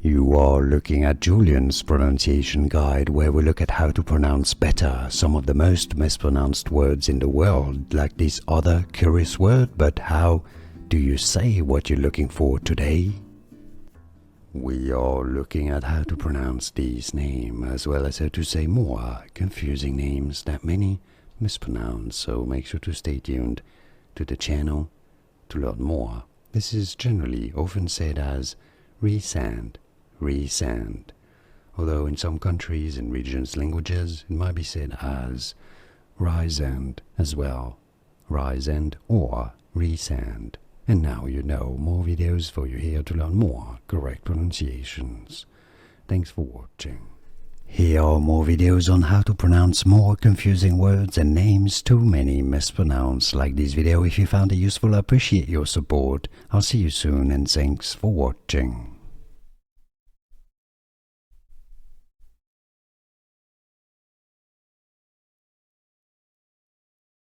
You are looking at Julian's pronunciation guide, where we look at how to pronounce better some of the most mispronounced words in the world, like this other curious word. But how do you say what you're looking for today? We are looking at how to pronounce these names, as well as how to say more confusing names that many mispronounce, so make sure to stay tuned to the channel to learn more. This is generally often said as Rhysand, Rhysand, although in some countries and regions' languages it might be said as Rhysand as well, Rhysand or Rhysand. And now you know, more videos for you here to learn more correct pronunciations. Thanks for watching. Here are more videos on how to pronounce more confusing words and names too many mispronounced. Like this video if you found it useful. I appreciate your support. I'll see you soon and thanks for watching.